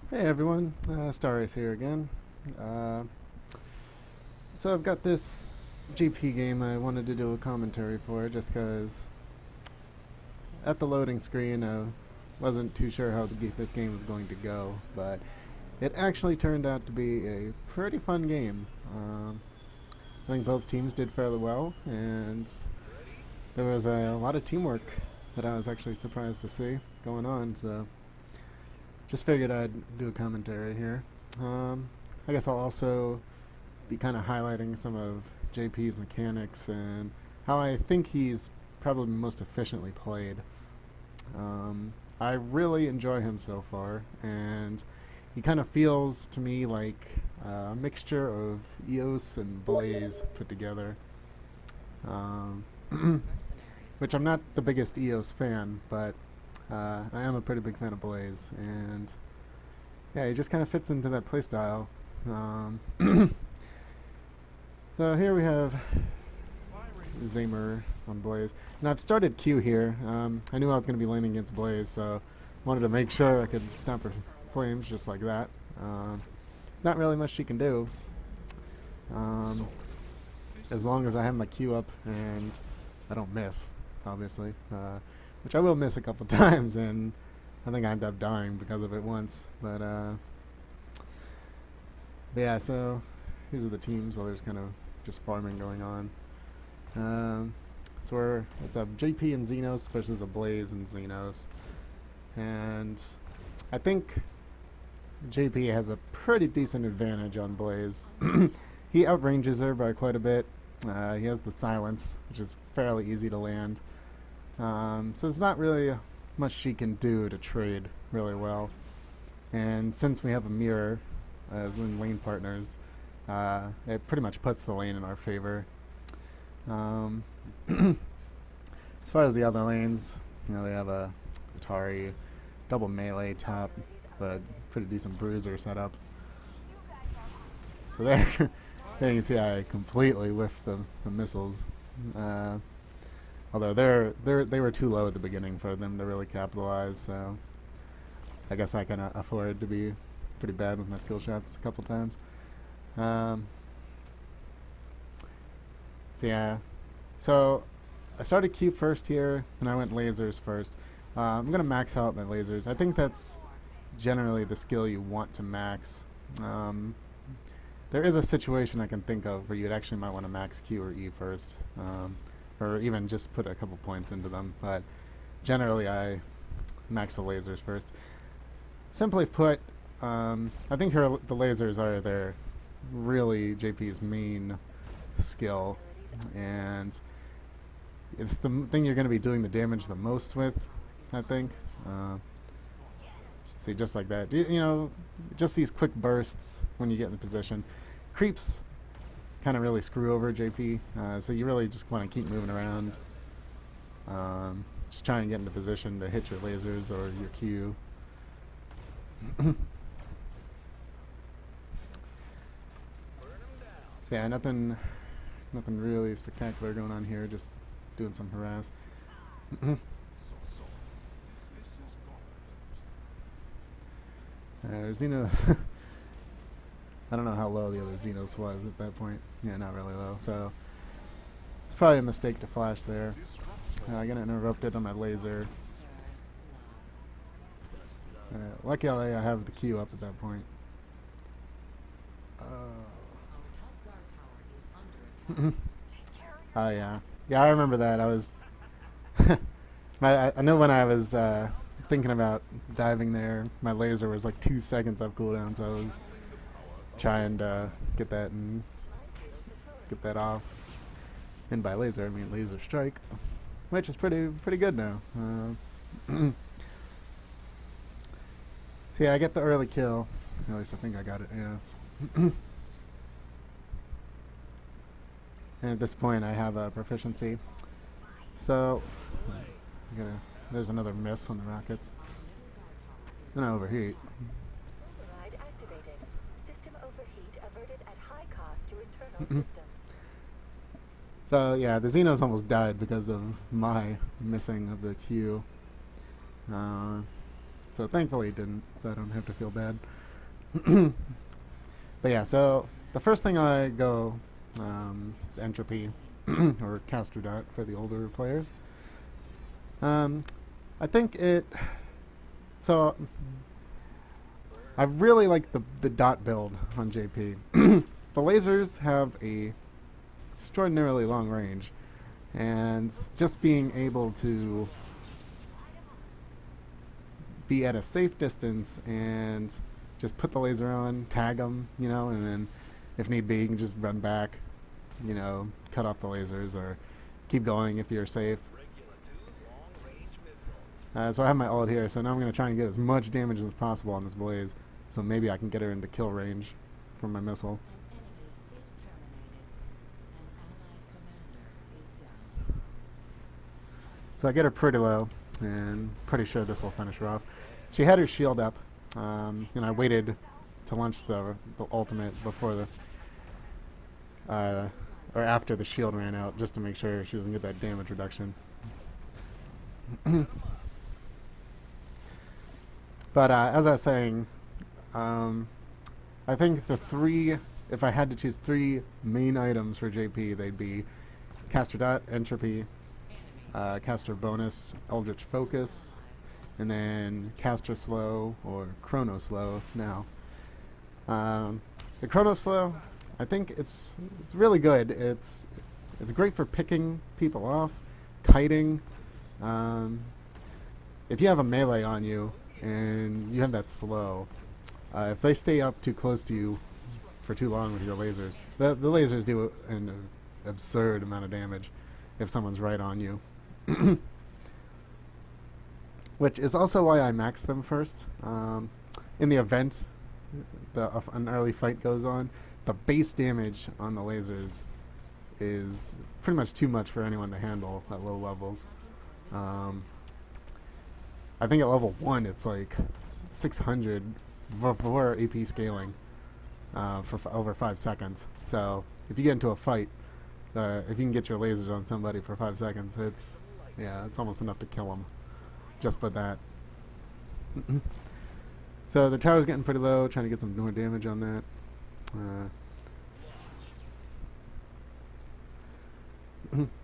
Hey everyone, Star Race here again. Uh, so I've got this GP game I wanted to do a commentary for just because at the loading screen I wasn't too sure how this game was going to go, but it actually turned out to be a pretty fun game. I think both teams did fairly well, and there was a lot of teamwork that I was actually surprised to see going on, so just figured I'd do a commentary here. I guess I'll also be kind of highlighting some of JP's mechanics and how I think he's probably most efficiently played. I really enjoy him so far, and he kind of feels to me like a mixture of EOS and Blaze put together. Um, which I'm not the biggest EOS fan, but I am a pretty big fan of Blaze, and yeah, he just kind of fits into that playstyle. Um, so here we have Zamer on Blaze, and I've started Q here. I knew I was going to be laning against Blaze, so wanted to make sure I could stop her flames just like that. It's not really much she can do, as long as I have my Q up and I don't miss, obviously, which I will miss a couple times, and I think I ended up dying because of it once. But yeah, so these are the teams while there's kind of just farming going on. So it's a JP and Xenos versus a Blaze and Xenos, and I think JP has a pretty decent advantage on Blaze. He outranges her by quite a bit. He has the silence, which is fairly easy to land. So there's not really much she can do to trade really well. And since we have a mirror as lane partners, it pretty much puts the lane in our favor. As far as the other lanes, they have a Atari double melee top, but pretty decent bruiser setup. So there, there you can see I completely whiffed the missiles. Although they were too low at the beginning for them to really capitalize, so I guess I can afford to be pretty bad with my skill shots a couple times. So yeah, so I started Q first here, and I went lasers first. I'm gonna max out my lasers. I think that's generally the skill you want to max. There is a situation I can think of where you actually might want to max Q or E first, or even just put a couple points into them, but generally I max the lasers first. Simply put, I think the lasers are their really JP's main skill, and it's the thing you're going to be doing the damage the most with, I think. See, just like that. Just these quick bursts when you get in the position. Creeps kind of really screw over JP, so you really just want to keep moving around. Just try and get into position to hit your lasers or your Q. So yeah, nothing really spectacular going on here, just doing some harass. Xenos. I don't know how low the other Xenos was at that point. Yeah, not really low. So it's probably a mistake to flash there. I got interrupted on my laser. Luckily, I have the Q up at that point. Oh yeah, I remember that. I was. I know when I was thinking about diving there, my laser was like 2 seconds up cooldown, so I was trying to get that off. And by laser, I mean laser strike, which is pretty good now. So yeah, I get the early kill. At least I think I got it. Yeah. And at this point, I have a proficiency. So there's another miss on the rockets. Then I overheat. Override activated. System overheat averted at high cost to internal systems. So yeah, the Xenos almost died because of my missing of the Q. So thankfully it didn't, so I don't have to feel bad. But yeah, so the first thing I go is entropy, or caster dot for the older players. I think it. So I really like the dot build on JP. The lasers have a extraordinarily long range, and just being able to be at a safe distance and just put the laser on, tag them, you know, and then if need be, you can just run back, you know, cut off the lasers or keep going if you're safe. So I have my ult here, so now I'm going to try and get as much damage as possible on this blaze, so maybe I can get her into kill range from my missile. An enemy is terminated. An allied commander is down. So I get her pretty low, and pretty sure this will finish her off. She had her shield up, and I waited to launch the ultimate before the, or after the shield ran out, just to make sure she doesn't get that damage reduction. But as I was saying, I think the three, if I had to choose three main items for JP, they'd be caster dot, entropy, caster bonus, eldritch focus, and then caster slow or chrono slow now. The chrono slow, I think it's really good. It's great for picking people off, kiting. If you have a melee on you and you have that slow, if they stay up too close to you for too long with your lasers, the lasers do an absurd amount of damage if someone's right on you. Which is also why I max them first. In the event an early fight goes on, the base damage on the lasers is pretty much too much for anyone to handle at low levels. I think at level 1 it's like 600 before AP scaling for over 5 seconds. So if you get into a fight, if you can get your lasers on somebody for 5 seconds, it's almost enough to kill them. Just by that. So the tower's getting pretty low, trying to get some more damage on that.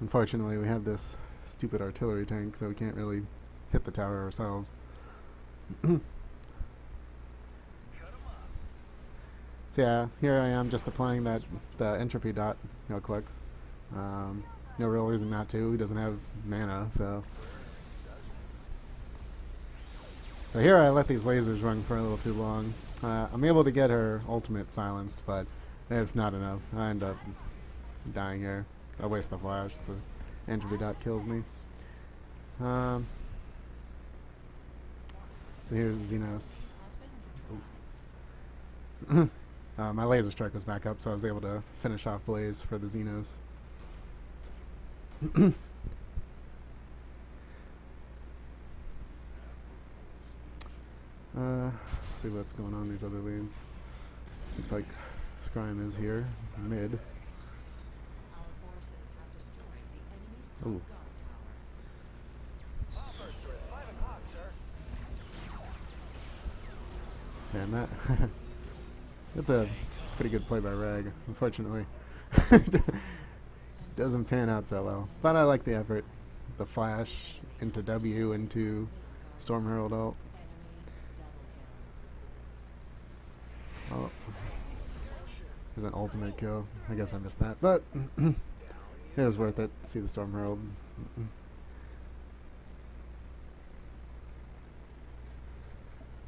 Unfortunately, we have this stupid artillery tank, so we can't really hit the tower ourselves. So yeah, here I am just applying the entropy dot real quick. No real reason not to. He doesn't have mana, so. So here I let these lasers run for a little too long. I'm able to get her ultimate silenced, but it's not enough. I end up dying here. I waste the flash. The entropy dot kills me. So here's Xenos. My laser strike was back up, so I was able to finish off Blaze for the Xenos. See what's going on in these other lanes. Looks like Scryme is here, mid. Our forces have destroyed the enemy's top guard tower. And that it's a pretty good play by Rag, unfortunately. Doesn't pan out so well. But I like the effort. The flash into W into Storm Herald ult. Oh, there's an ultimate kill. I guess I missed that, but it was worth it to see the Storm Herald.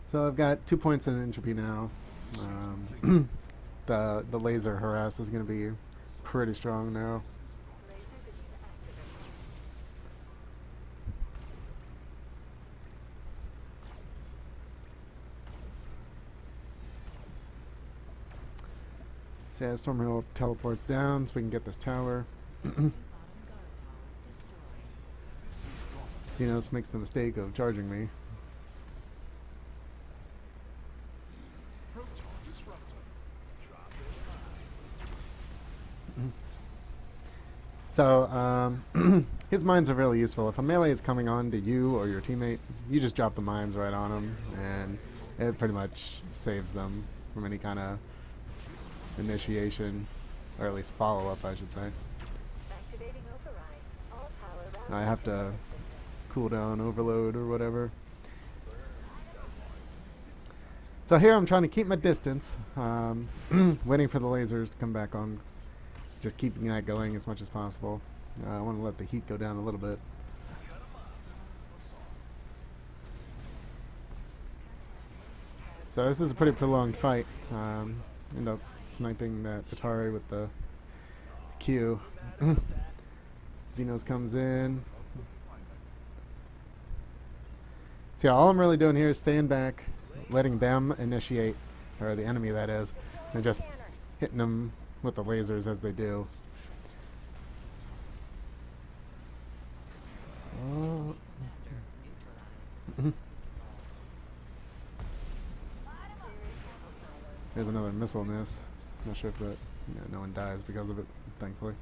So I've got 2 points in entropy now. The laser harass is going to be pretty strong now. So yeah, Storm Herald teleports down so we can get this tower. Xenos makes the mistake of charging me. So his mines are really useful. If a melee is coming on to you or your teammate, you just drop the mines right on them, and it pretty much saves them from any kind of initiation, or at least follow-up, I should say. Activating override. All power I routed have to to nervous system. cool down overload or whatever. So here I'm trying to keep my distance, waiting for the lasers to come back on, just keeping that going as much as possible. I want to let the heat go down a little bit. So this is a pretty prolonged fight. End up sniping that Atari with the Q. Xenos comes in. So yeah, all I'm really doing here is staying back, letting them initiate, or the enemy that is, and just hitting them with the lasers as they do. Oh. There's another missile miss. Not sure if that, yeah, no one dies because of it, thankfully.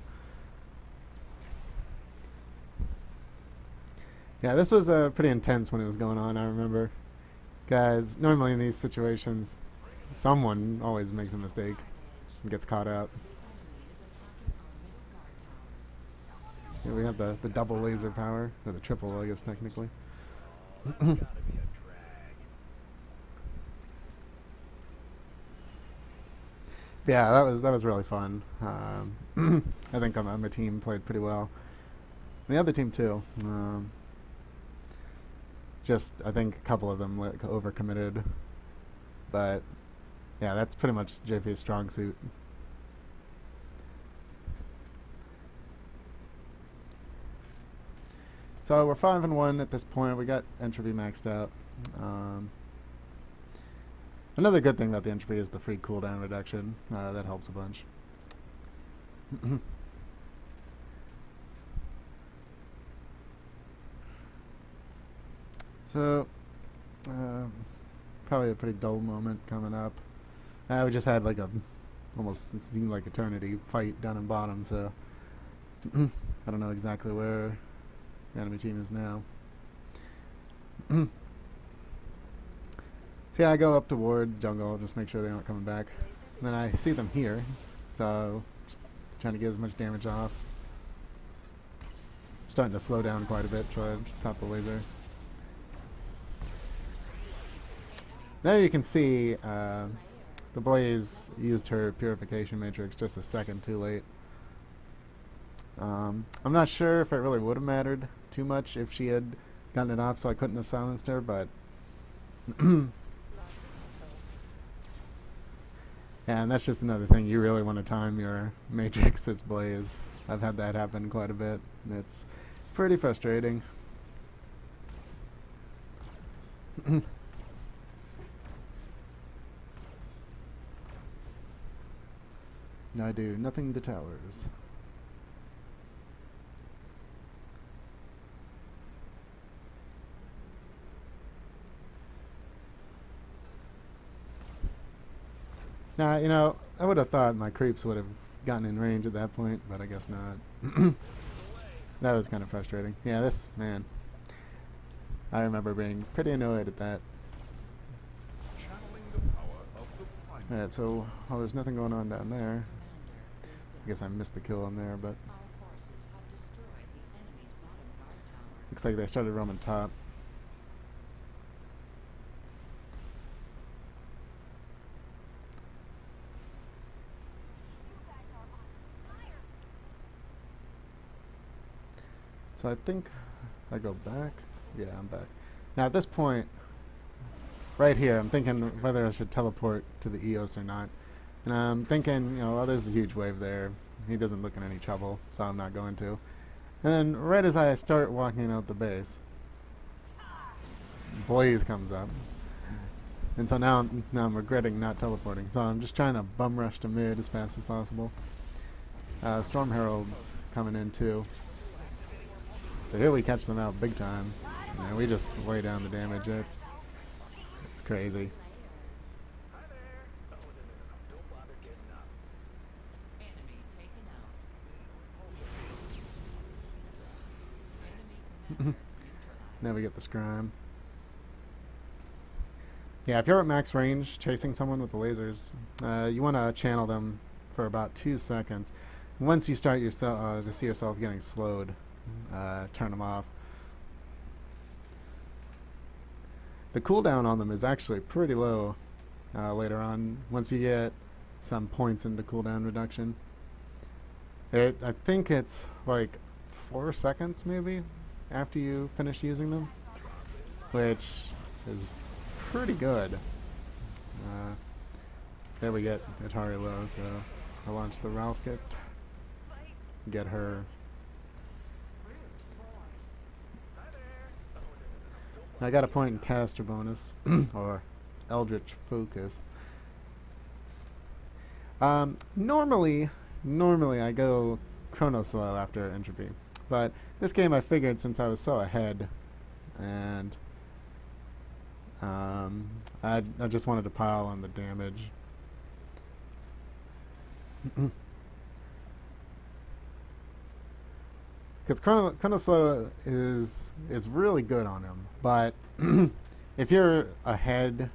Yeah, this was pretty intense when it was going on, I remember. Guys, normally in these situations, someone always makes a mistake and gets caught out. Here we have the double laser power, or the triple, I guess, technically. Yeah, that was really fun. I think my team played pretty well. The other team too. Just I think a couple of them overcommitted, but yeah, that's pretty much JP's strong suit. So we're 5-1 at this point. We got entropy maxed out. Another good thing about the entropy is the free cooldown reduction. That helps a bunch. So, probably a pretty dull moment coming up. We just had like almost seemed like eternity fight down in bottom, so I don't know exactly where the enemy team is now. So yeah, I go up toward the jungle, just make sure they aren't coming back. And then I see them here, so trying to get as much damage off. Starting to slow down quite a bit, so I stop the laser. There you can see the Blaze used her purification matrix just a second too late. I'm not sure if it really would have mattered too much if she had gotten it off, so I couldn't have silenced her, but and that's just another thing. You really want to time your matrix as Blaze. I've had that happen quite a bit, and it's pretty frustrating. And I do nothing to towers. Now, you know, I would have thought my creeps would have gotten in range at that point, but I guess not. That was kind of frustrating. Yeah, this, man. I remember being pretty annoyed at that. Alright, so, well, there's nothing going on down there. I guess I missed the kill on there, but looks like they started roaming top. So I think I go back. Yeah, I'm back. Now at this point, right here, I'm thinking whether I should teleport to the EOS or not. And I'm thinking, you know, well, there's a huge wave there. He doesn't look in any trouble, so I'm not going to. And then right as I start walking out the base, Blaze comes up. And so now I'm regretting not teleporting. So I'm just trying to bum rush to mid as fast as possible. Storm Herald's coming in too. So here we catch them out big time. And we just lay down the damage. It's crazy. Then we get the scrim. Yeah, if you're at max range chasing someone with the lasers, you want to channel them for about 2 seconds. Once you start to see yourself getting slowed, turn them off. The cooldown on them is actually pretty low later on, once you get some points into cooldown reduction. I think it's like 4 seconds maybe after you finish using them, which is pretty good. There we get Atari low, so I launch the rocket, get her. I got a point in caster bonus or Eldritch Focus. Normally I go Chrono Slow after Entropy, but this game I figured since I was so ahead, and I just wanted to pile on the damage. Because Chrono Slow is really good on him, but if you're ahead,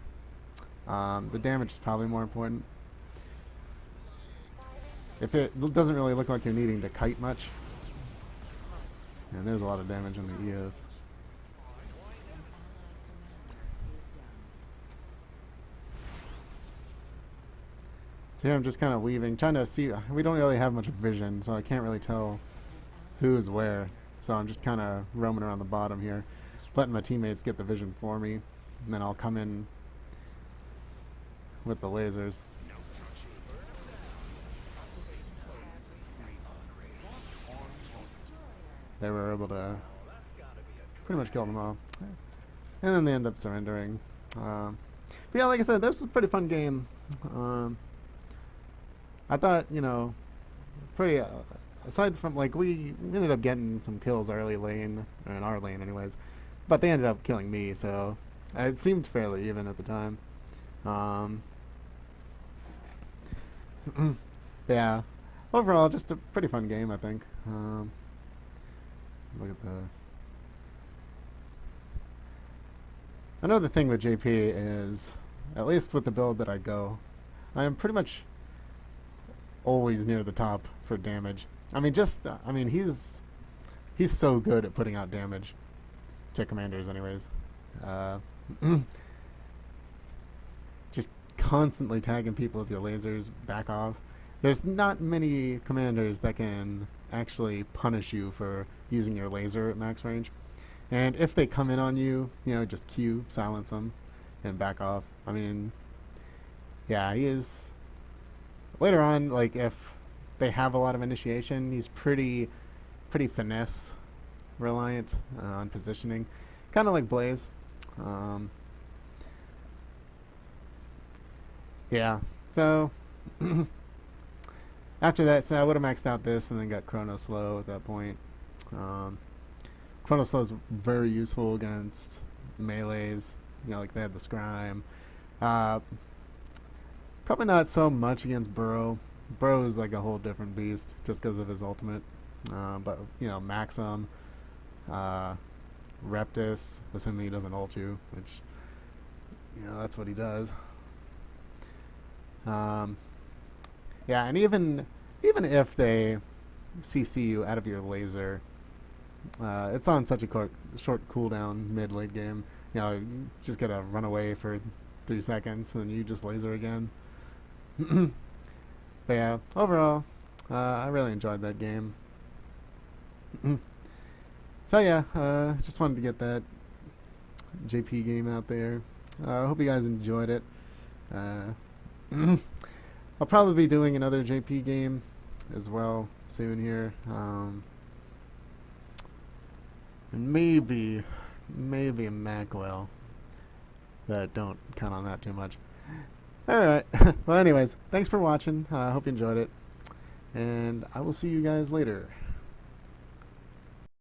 the damage is probably more important. If it doesn't really look like you're needing to kite much, and there's a lot of damage on the EOS. So here I'm just kind of weaving, trying to see. We don't really have much vision, so I can't really tell who's where. So I'm just kind of roaming around the bottom here, letting my teammates get the vision for me, and then I'll come in with the lasers. They were able to pretty much kill them all, and then they end up surrendering. But yeah, like I said, this was a pretty fun game. I thought, pretty. Aside from, like, we ended up getting some kills early lane, or in our lane anyways, but they ended up killing me, so it seemed fairly even at the time. Yeah, overall, just a pretty fun game, I think. Look at the. Another thing with JP is, at least with the build that I go, I am pretty much always near the top for damage. I mean, he's so good at putting out damage to commanders anyways. Just constantly tagging people with your lasers, back off. There's not many commanders that can actually punish you for using your laser at max range. And if they come in on you, just Q, silence them, and back off. I mean, yeah, he is. Later on, like, if they have a lot of initiation, he's pretty finesse reliant on positioning, kind of like Blaze. Yeah, so after that, so I would have maxed out this and then got Chrono Slow at that point. Chrono Slow is very useful against melees, like they had the Scryme. Probably not so much against Burrow. Burrow is like a whole different beast just because of his ultimate. But, Maxim, Reptus, assuming he doesn't ult you, which, that's what he does. Yeah, and even if they CC you out of your laser, it's on such a short cooldown mid-late game. You just gotta run away for 3 seconds and then you just laser again. But yeah, overall, I really enjoyed that game. So yeah, just wanted to get that JP game out there. I hope you guys enjoyed it. I'll probably be doing another JP game as well soon here. And maybe a Macwell, but don't count on that too much. Alright, well anyways, thanks for watching. I hope you enjoyed it, and I will see you guys later.